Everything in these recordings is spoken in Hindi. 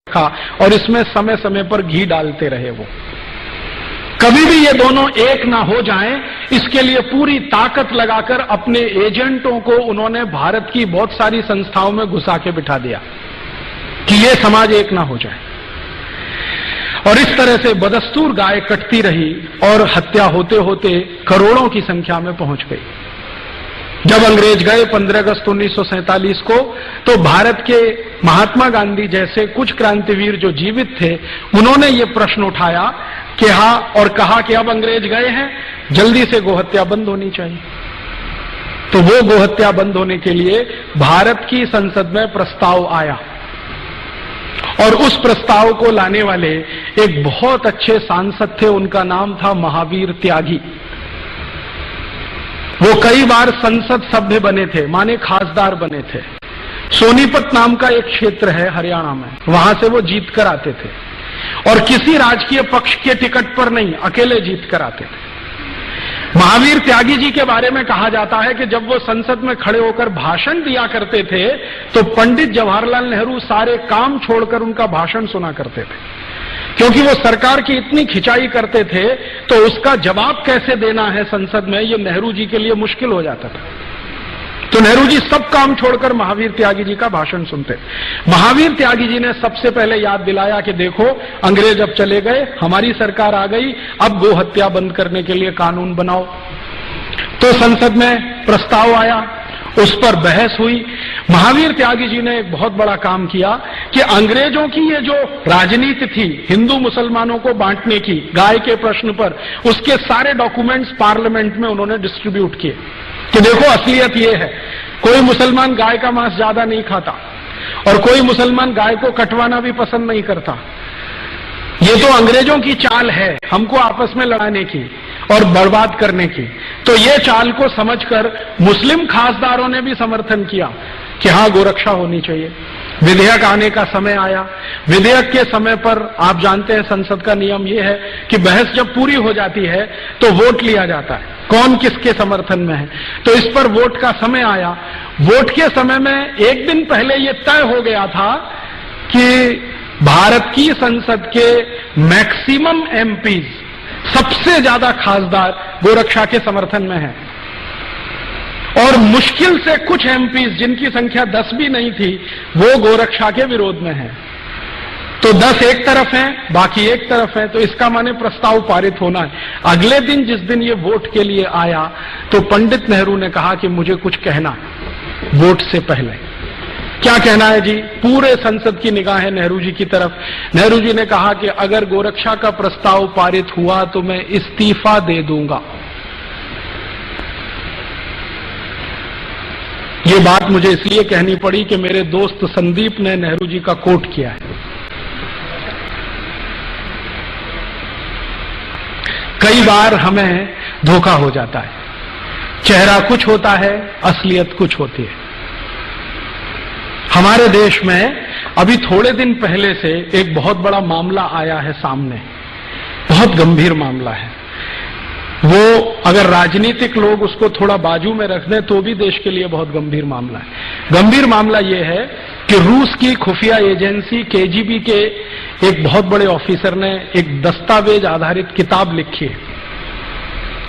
रखा और इसमें समय समय पर घी डालते रहे। वो कभी भी ये दोनों एक ना हो जाएं, इसके लिए पूरी ताकत लगाकर अपने एजेंटों को उन्होंने भारत की बहुत सारी संस्थाओं में घुसा के बिठा दिया कि ये समाज एक ना हो जाए। और इस तरह से बदस्तूर गाय कटती रही और हत्या होते होते करोड़ों की संख्या में पहुंच गई। जब अंग्रेज गए 15 अगस्त 1947 को, तो भारत के महात्मा गांधी जैसे कुछ क्रांतिवीर जो जीवित थे, उन्होंने ये प्रश्न उठाया कि हाँ, और कहा कि अब अंग्रेज गए हैं, जल्दी से गोहत्या बंद होनी चाहिए। तो वो गोहत्या बंद होने के लिए भारत की संसद में प्रस्ताव आया और उस प्रस्ताव को लाने वाले एक बहुत अच्छे सांसद थे, उनका नाम था महावीर त्यागी। वो कई बार संसद सभ्य बने थे, माने खासदार बने थे। सोनीपत नाम का एक क्षेत्र है हरियाणा में, वहां से वो जीत कर आते थे और किसी राजकीय पक्ष के टिकट पर नहीं, अकेले जीत कर आते थे। महावीर त्यागी जी के बारे में कहा जाता है कि जब वो संसद में खड़े होकर भाषण दिया करते थे तो पंडित जवाहरलाल नेहरू सारे काम छोड़कर उनका भाषण सुना करते थे, क्योंकि वो सरकार की इतनी खिंचाई करते थे तो उसका जवाब कैसे देना है संसद में, ये नेहरू जी के लिए मुश्किल हो जाता था। तो नेहरू जी सब काम छोड़कर महावीर त्यागी जी का भाषण सुनते। महावीर त्यागी जी ने सबसे पहले याद दिलाया कि देखो, अंग्रेज अब चले गए, हमारी सरकार आ गई, अब गोहत्या बंद करने के लिए कानून बनाओ। तो संसद में प्रस्ताव आया, उस पर बहस हुई। महावीर त्यागी जी ने एक बहुत बड़ा काम किया कि अंग्रेजों की ये जो राजनीति थी हिंदू मुसलमानों को बांटने की गाय के प्रश्न पर, उसके सारे डॉक्यूमेंट्स पार्लियामेंट में उन्होंने डिस्ट्रीब्यूट किए कि देखो असलियत ये है, कोई मुसलमान गाय का मांस ज्यादा नहीं खाता और कोई मुसलमान गाय को कटवाना भी पसंद नहीं करता। ये तो अंग्रेजों की चाल है हमको आपस में लड़ाने की और बर्बाद करने की। तो ये चाल को समझकर मुस्लिम खासदारों ने भी समर्थन किया कि हाँ, गोरक्षा होनी चाहिए। विधेयक आने का समय आया। विधेयक के समय पर आप जानते हैं संसद का नियम यह है कि बहस जब पूरी हो जाती है तो वोट लिया जाता है, कौन किसके समर्थन में है। तो इस पर वोट का समय आया। वोट के समय में एक दिन पहले यह तय हो गया था कि भारत की संसद के मैक्सिमम एमपीज, सबसे ज्यादा खासदार गोरक्षा के समर्थन में है और मुश्किल से कुछ एमपीज जिनकी संख्या 10 भी नहीं थी, वो गोरक्षा के विरोध में है। तो 10 एक तरफ हैं, बाकी एक तरफ है, तो इसका माने प्रस्ताव पारित होना है। अगले दिन जिस दिन ये वोट के लिए आया तो पंडित नेहरू ने कहा कि मुझे कुछ कहना वोट से पहले। क्या कहना है जी? पूरे संसद की निगाह है नेहरू जी की तरफ। नेहरू जी ने कहा कि अगर गोरक्षा का प्रस्ताव पारित हुआ तो मैं इस्तीफा दे दूंगा। ये बात मुझे इसलिए कहनी पड़ी कि मेरे दोस्त संदीप ने नेहरू जी का कोट किया है। कई बार हमें धोखा हो जाता है, चेहरा कुछ होता है, असलियत कुछ होती है। हमारे देश में अभी थोड़े दिन पहले से एक बहुत बड़ा मामला आया है सामने, बहुत गंभीर मामला है। वो अगर राजनीतिक लोग उसको थोड़ा बाजू में रख दें तो भी देश के लिए बहुत गंभीर मामला है। गंभीर मामला ये है कि रूस की खुफिया एजेंसी केजीबी के एक बहुत बड़े ऑफिसर ने एक दस्तावेज आधारित किताब लिखी है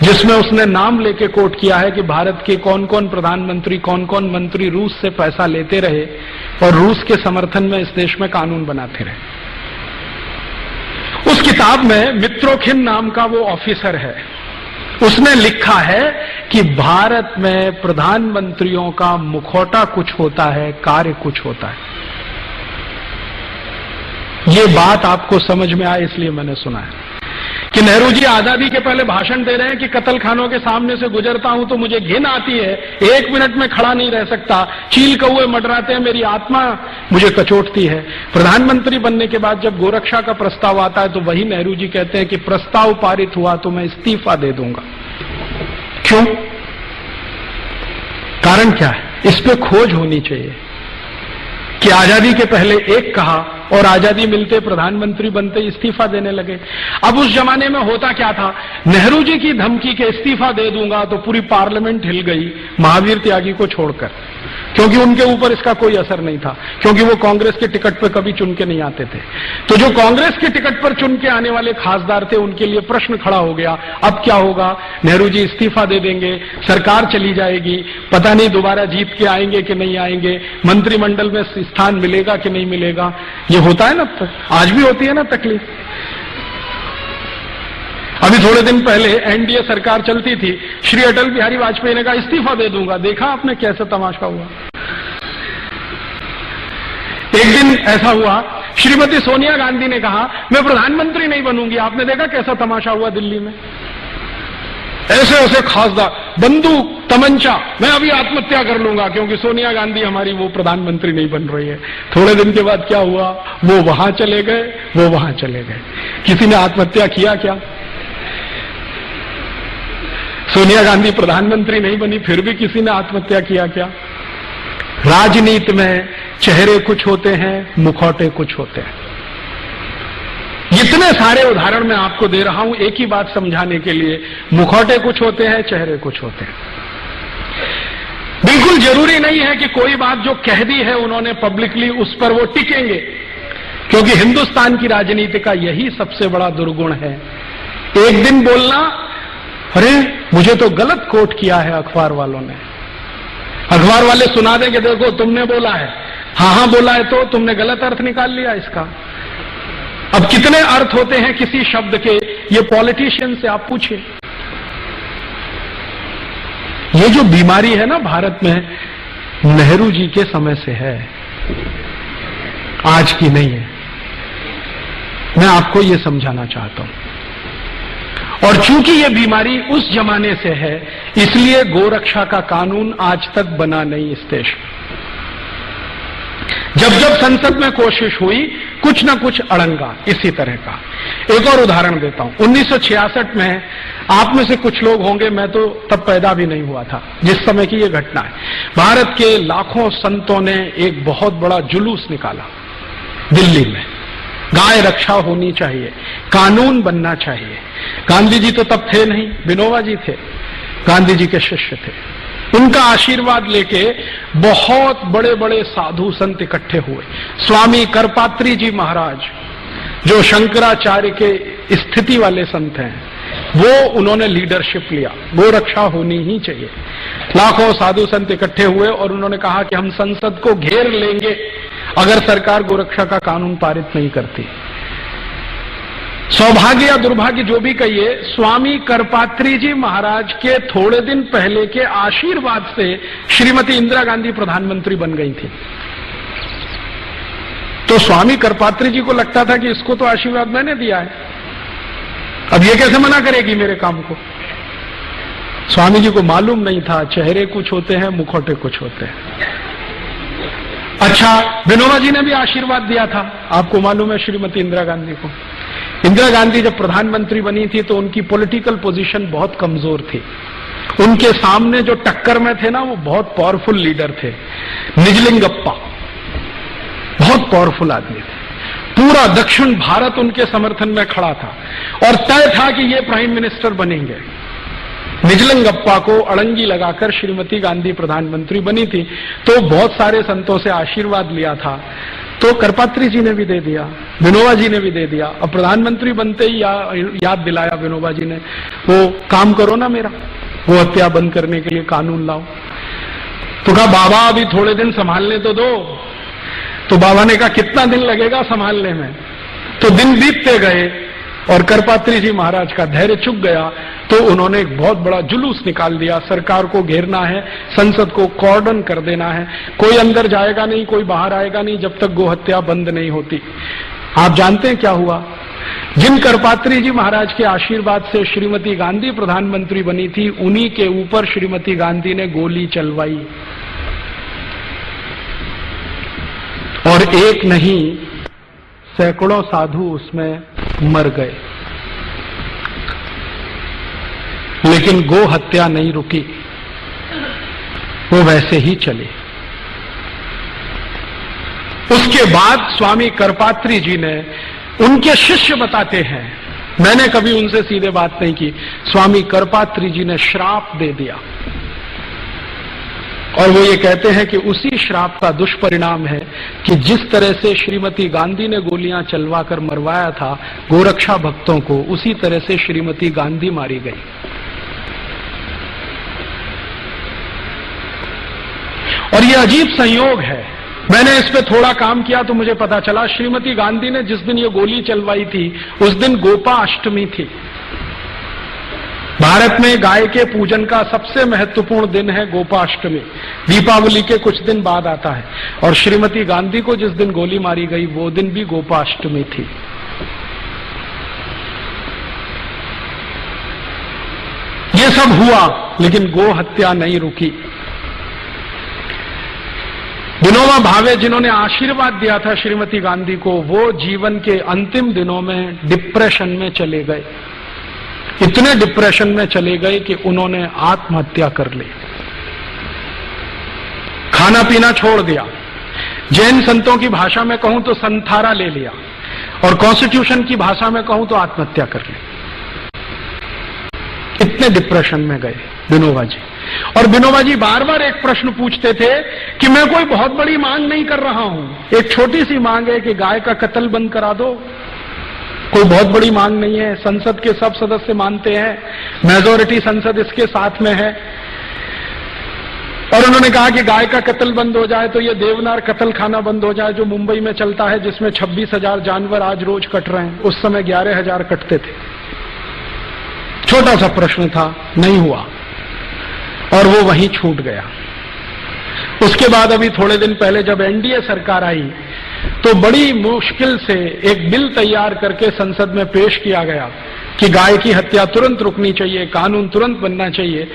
जिसमें उसने नाम लेके कोट किया है कि भारत के कौन कौन प्रधानमंत्री, कौन कौन मंत्री रूस से पैसा लेते रहे और रूस के समर्थन में इस देश में कानून बनाते रहे। उस किताब में मित्रोखिन नाम का वो ऑफिसर है, उसने लिखा है कि भारत में प्रधानमंत्रियों का मुखौटा कुछ होता है, कार्य कुछ होता है। ये बात आपको समझ में आए इसलिए मैंने सुना है कि नेहरू जी आजादी के पहले भाषण दे रहे हैं कि कत्ल खानों के सामने से गुजरता हूं तो मुझे घिन आती है, 1 मिनट में खड़ा नहीं रह सकता, चील कौए मंडराते हैं, मेरी आत्मा मुझे कचोटती है। प्रधानमंत्री बनने के बाद जब गोरक्षा का प्रस्ताव आता है तो वही नेहरू जी कहते हैं कि प्रस्ताव पारित हुआ तो मैं इस्तीफा दे दूंगा। क्यों? कारण क्या है? इस पे खोज होनी चाहिए कि आजादी के पहले एक कहा और आजादी मिलते प्रधानमंत्री बनते इस्तीफा देने लगे। अब उस जमाने में होता क्या था, नेहरू जी की धमकी के इस्तीफा दे दूंगा तो पूरी पार्लियामेंट हिल गई महावीर त्यागी को छोड़कर। क्योंकि उनके ऊपर इसका कोई असर नहीं था, क्योंकि वो कांग्रेस के टिकट पर कभी चुन के नहीं आते थे। तो जो कांग्रेस के टिकट पर चुन के आने वाले खासदार थे, उनके लिए प्रश्न खड़ा हो गया, अब क्या होगा? नेहरू जी इस्तीफा दे देंगे, सरकार चली जाएगी, पता नहीं दोबारा जीत के आएंगे कि नहीं आएंगे, मंत्रिमंडल में स्थान मिलेगा कि नहीं मिलेगा। ये होता है ना, आज भी होती है ना तकलीफ। अभी थोड़े दिन पहले एनडीए सरकार चलती थी, श्री अटल बिहारी वाजपेयी ने कहा इस्तीफा दे दूंगा। देखा आपने कैसा तमाशा हुआ। एक दिन ऐसा हुआ, श्रीमती सोनिया गांधी ने कहा मैं प्रधानमंत्री नहीं बनूंगी। आपने देखा कैसा तमाशा हुआ दिल्ली में। ऐसे ऐसे खासदार, बंदूक तमंचा, मैं अभी आत्महत्या कर लूंगा क्योंकि सोनिया गांधी हमारी वो प्रधानमंत्री नहीं बन रही है। थोड़े दिन के बाद क्या हुआ? वो वहां चले गए, वो वहां चले गए। किसी ने आत्महत्या किया क्या? सोनिया गांधी प्रधानमंत्री नहीं बनी, फिर भी किसी ने आत्महत्या किया क्या? राजनीति में चेहरे कुछ होते हैं, मुखौटे कुछ होते हैं। इतने सारे उदाहरण मैं आपको दे रहा हूं एक ही बात समझाने के लिए, मुखौटे कुछ होते हैं, चेहरे कुछ होते हैं। बिल्कुल जरूरी नहीं है कि कोई बात जो कह दी है उन्होंने पब्लिकली उस पर वो टिकेंगे, क्योंकि हिंदुस्तान की राजनीति का यही सबसे बड़ा दुर्गुण है। एक दिन बोलना, अरे मुझे तो गलत कोट किया है अखबार वालों ने, अखबार वाले सुना देंगे देखो तुमने बोला है, हाँ बोला है तो तुमने गलत अर्थ निकाल लिया इसका। अब कितने अर्थ होते हैं किसी शब्द के, ये पॉलिटिशियन से आप पूछिए। ये जो बीमारी है ना भारत में, नेहरू जी के समय से है, आज की नहीं है। मैं आपको ये समझाना चाहता हूं। और चूंकि ये बीमारी उस जमाने से है, इसलिए गोरक्षा का कानून आज तक बना नहीं इस देश में। जब जब संसद में कोशिश हुई, कुछ ना कुछ अड़ंगा इसी तरह का। एक और उदाहरण देता हूं। 1966 में, आप में से कुछ लोग होंगे, मैं तो तब पैदा भी नहीं हुआ था जिस समय की ये घटना है। भारत के लाखों संतों ने एक बहुत बड़ा जुलूस निकाला दिल्ली में, गाय रक्षा होनी चाहिए, कानून बनना चाहिए। गांधी जी तो तब थे नहीं, विनोबा जी थे, गांधी जी के शिष्य थे। उनका आशीर्वाद लेके बहुत बड़े बड़े साधु संत इकट्ठे हुए। स्वामी करपात्री जी महाराज, जो शंकराचार्य के स्थिति वाले संत हैं, वो उन्होंने लीडरशिप लिया, गो रक्षा होनी ही चाहिए। लाखों साधु संत इकट्ठे हुए और उन्होंने कहा कि हम संसद को घेर लेंगे अगर सरकार गोरक्षा का कानून पारित नहीं करती। सौभाग्य या दुर्भाग्य जो भी कहिए, स्वामी करपात्री जी महाराज के थोड़े दिन पहले के आशीर्वाद से श्रीमती इंदिरा गांधी प्रधानमंत्री बन गई थी। तो स्वामी करपात्री जी को लगता था कि इसको तो आशीर्वाद मैंने दिया है, अब ये कैसे मना करेगी मेरे काम को। स्वामी जी को मालूम नहीं था, चेहरे कुछ होते हैं, मुखौटे कुछ होते हैं। अच्छा, विनोबा जी ने भी आशीर्वाद दिया था, आपको मालूम है, श्रीमती इंदिरा गांधी को। इंदिरा गांधी जब प्रधानमंत्री बनी थी तो उनकी पॉलिटिकल पोजीशन बहुत कमजोर थी। उनके सामने जो टक्कर में थे ना, वो बहुत पावरफुल लीडर थे। निजलिंगप्पा बहुत पावरफुल आदमी थे। पूरा दक्षिण भारत उनके समर्थन में खड़ा था और तय था कि ये प्राइम मिनिस्टर बनेंगे। निजलिंगप्पा को अड़ंगी लगाकर श्रीमती गांधी प्रधानमंत्री बनी थी। तो बहुत सारे संतों से आशीर्वाद लिया था, तो करपात्री जी ने भी दे दिया, विनोबा जी ने भी दे दिया। अब प्रधानमंत्री बनते ही याद दिलाया विनोबा जी ने, वो काम करो ना मेरा, वो हत्या बंद करने के लिए कानून लाओ। तो कहा बाबा अभी थोड़े दिन संभालने तो दो। तो बाबा ने कहा कितना दिन लगेगा संभालने में। तो दिन बीतते गए और करपात्री जी महाराज का धैर्य चुक गया, तो उन्होंने एक बहुत बड़ा जुलूस निकाल दिया। सरकार को घेरना है, संसद को कॉर्डन कर देना है, कोई अंदर जाएगा नहीं, कोई बाहर आएगा नहीं जब तक गोहत्या बंद नहीं होती। आप जानते हैं क्या हुआ? जिन करपात्री जी महाराज के आशीर्वाद से श्रीमती गांधी प्रधानमंत्री बनी थी, उन्हीं के ऊपर श्रीमती गांधी ने गोली चलवाई और एक नहीं सैकड़ों साधु उसमें मर गए। लेकिन गो हत्या नहीं रुकी, वो वैसे ही चली। उसके बाद स्वामी करपात्री जी ने, उनके शिष्य बताते हैं, मैंने कभी उनसे सीधे बात नहीं की, स्वामी करपात्री जी ने श्राप दे दिया और वो ये कहते हैं कि उसी श्राप का दुष्परिणाम है कि जिस तरह से श्रीमती गांधी ने गोलियां चलवाकर मरवाया था गोरक्षा भक्तों को, उसी तरह से श्रीमती गांधी मारी गई। और ये अजीब संयोग है, मैंने इस पे थोड़ा काम किया तो मुझे पता चला श्रीमती गांधी ने जिस दिन ये गोली चलवाई थी उस दिन गोपा अष्टमी थी। भारत में गाय के पूजन का सबसे महत्वपूर्ण दिन है गोपाष्टमी, दीपावली के कुछ दिन बाद आता है। और श्रीमती गांधी को जिस दिन गोली मारी गई वो दिन भी गोपाष्टमी थी। ये सब हुआ लेकिन गो हत्या नहीं रुकी। विनोबा भावे जिन्होंने आशीर्वाद दिया था श्रीमती गांधी को, वो जीवन के अंतिम दिनों में डिप्रेशन में चले गए। इतने डिप्रेशन में चले गए कि उन्होंने आत्महत्या कर ली, खाना पीना छोड़ दिया, जैन संतों की भाषा में कहूं तो संथारा ले लिया, और कॉन्स्टिट्यूशन की भाषा में कहूं तो आत्महत्या कर ली। इतने डिप्रेशन में गए विनोबा जी। और विनोबा जी बार बार एक प्रश्न पूछते थे कि मैं कोई बहुत बड़ी मांग नहीं कर रहा हूं, एक छोटी सी मांग है कि गाय का कत्ल बंद करा दो। कोई बहुत बड़ी मांग नहीं है, संसद के सब सदस्य मानते हैं, मेजॉरिटी संसद इसके साथ में है। और उन्होंने कहा कि गाय का कत्ल बंद हो जाए तो ये देवनार कत्ल खाना बंद हो जाए जो मुंबई में चलता है, जिसमें 26,000 जानवर आज रोज कट रहे हैं, उस समय 11,000 कटते थे। छोटा सा प्रश्न था, नहीं हुआ और वो वहीं छूट गया। उसके बाद अभी थोड़े दिन पहले जब एनडीए सरकार आई तो बड़ी मुश्किल से एक बिल तैयार करके संसद में पेश किया गया कि गाय की हत्या तुरंत रुकनी चाहिए, कानून तुरंत बनना चाहिए।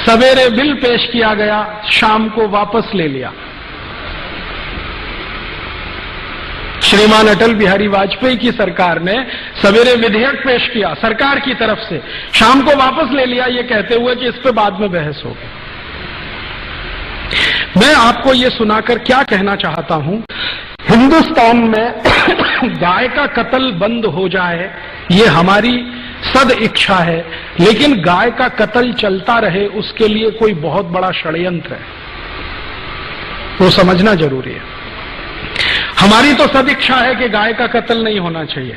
सवेरे बिल पेश किया गया, शाम को वापस ले लिया। श्रीमान अटल बिहारी वाजपेयी की सरकार ने सवेरे विधेयक पेश किया सरकार की तरफ से, शाम को वापस ले लिया, ये कहते हुए कि इस पे बाद में बहस होगी। मैं आपको ये सुनाकर क्या कहना चाहता हूं, हिंदुस्तान में गाय का कत्ल बंद हो जाए ये हमारी सद इच्छा है, लेकिन गाय का कत्ल चलता रहे उसके लिए कोई बहुत बड़ा षड्यंत्र है, वो समझना जरूरी है। हमारी तो सद इच्छा है कि गाय का कत्ल नहीं होना चाहिए,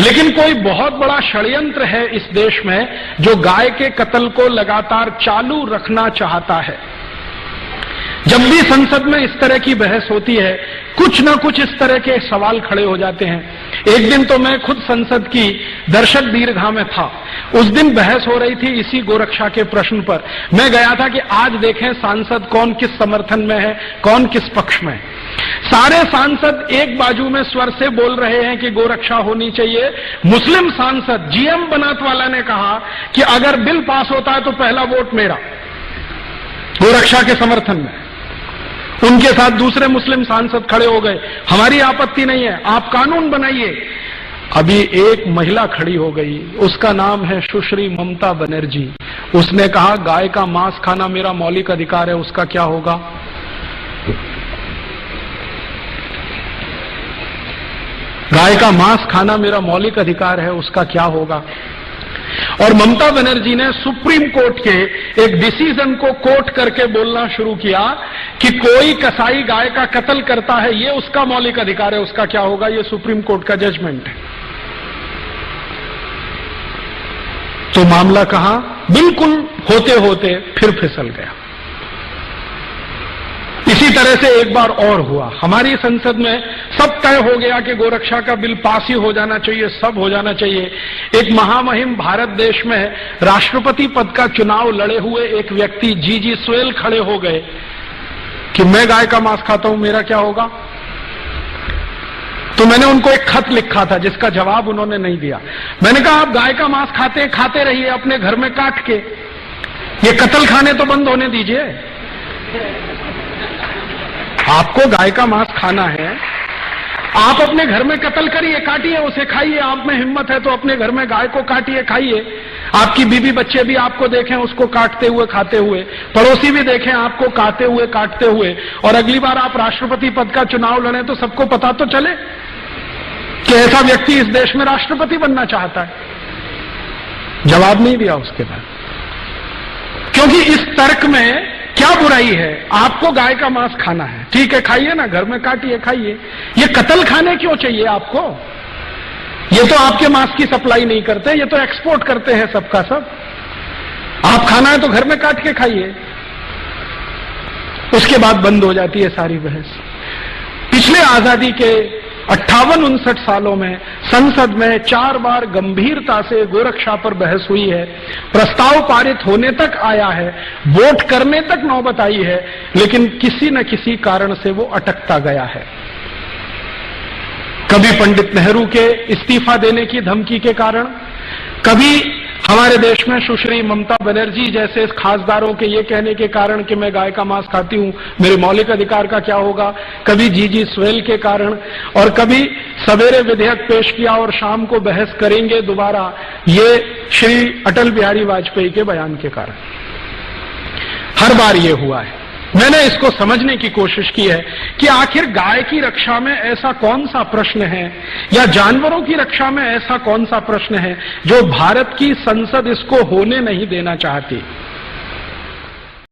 लेकिन कोई बहुत बड़ा षड्यंत्र है इस देश में जो गाय के कत्ल को लगातार चालू रखना चाहता है। जब भी संसद में इस तरह की बहस होती है कुछ न कुछ इस तरह के सवाल खड़े हो जाते हैं। एक दिन तो मैं खुद संसद की दर्शक दीर्घा में था, उस दिन बहस हो रही थी इसी गोरक्षा के प्रश्न पर। मैं गया था कि आज देखें सांसद कौन किस समर्थन में है, कौन किस पक्ष में है। सारे सांसद एक बाजू में स्वर से बोल रहे हैं कि गोरक्षा होनी चाहिए। मुस्लिम सांसद जीएम बनातवाला ने कहा कि अगर बिल पास होता है तो पहला वोट मेरा, गोरक्षा के समर्थन में। उनके साथ दूसरे मुस्लिम सांसद खड़े हो गए, हमारी आपत्ति नहीं है, आप कानून बनाइए। अभी एक महिला खड़ी हो गई, उसका नाम है सुश्री ममता बनर्जी। उसने कहा गाय का मांस खाना मेरा मौलिक अधिकार है, उसका क्या होगा। गाय का मांस खाना मेरा मौलिक अधिकार है, उसका क्या होगा। और ममता बनर्जी ने सुप्रीम कोर्ट के एक डिसीजन को कोट करके बोलना शुरू किया कि कोई कसाई गाय का कत्ल करता है ये उसका मौलिक अधिकार है, उसका क्या होगा, ये सुप्रीम कोर्ट का जजमेंट है। तो मामला कहां बिल्कुल होते होते फिर फिसल गया। इसी तरह से एक बार और हुआ, हमारी संसद में सब तय हो गया कि गोरक्षा का बिल पास ही हो जाना चाहिए, सब हो जाना चाहिए। एक महामहिम भारत देश में राष्ट्रपति पद का चुनाव लड़े हुए एक व्यक्ति जी सोयल खड़े हो गए कि मैं गाय का मांस खाता हूं, मेरा क्या होगा। तो मैंने उनको एक खत लिखा था जिसका जवाब उन्होंने नहीं दिया। मैंने कहा आप गाय का मांस खाते रहिए अपने घर में काट के, ये कत्ल खाने तो बंद होने दीजिए। आपको गाय का मांस खाना है, आप अपने घर में कत्ल करिए, काटिए उसे, खाइए। आप में हिम्मत है तो अपने घर में गाय को काटिए, खाइए। आपकी बीवी बच्चे भी आपको देखें उसको काटते हुए खाते हुए, पड़ोसी भी देखें आपको काटते हुए काटते हुए, और अगली बार आप राष्ट्रपति पद का चुनाव लड़ें तो सबको पता तो चले कि ऐसा व्यक्ति इस देश में राष्ट्रपति बनना चाहता है। जवाब नहीं दिया उसके बाद, क्योंकि इस तर्क में क्या बुराई है? आपको गाय का मांस खाना है, ठीक है, खाइए ना, घर में काटिए खाइए। ये कत्ल खाने क्यों चाहिए आपको? ये तो आपके मांस की सप्लाई नहीं करते, ये तो एक्सपोर्ट करते हैं सबका सब। आप खाना है तो घर में काट के खाइए। उसके बाद बंद हो जाती है सारी बहस। पिछले आजादी के 58-59 सालों में संसद में 4 बार गंभीरता से गोरक्षा पर बहस हुई है, प्रस्ताव पारित होने तक आया है, वोट करने तक नौबत आई है, लेकिन किसी न किसी कारण से वो अटकता गया है। कभी पंडित नेहरू के इस्तीफा देने की धमकी के कारण, कभी हमारे देश में सुश्री ममता बनर्जी जैसे खासदारों के ये कहने के कारण कि मैं गाय का मांस खाती हूं, मेरे मौलिक अधिकार का क्या होगा, कभी जीजी स्वेल के कारण, और कभी सवेरे विधेयक पेश किया और शाम को बहस करेंगे दोबारा, ये श्री अटल बिहारी वाजपेयी के बयान के कारण। हर बार ये हुआ है। मैंने इसको समझने की कोशिश की है कि आखिर गाय की रक्षा में ऐसा कौन सा प्रश्न है, या जानवरों की रक्षा में ऐसा कौन सा प्रश्न है जो भारत की संसद इसको होने नहीं देना चाहती।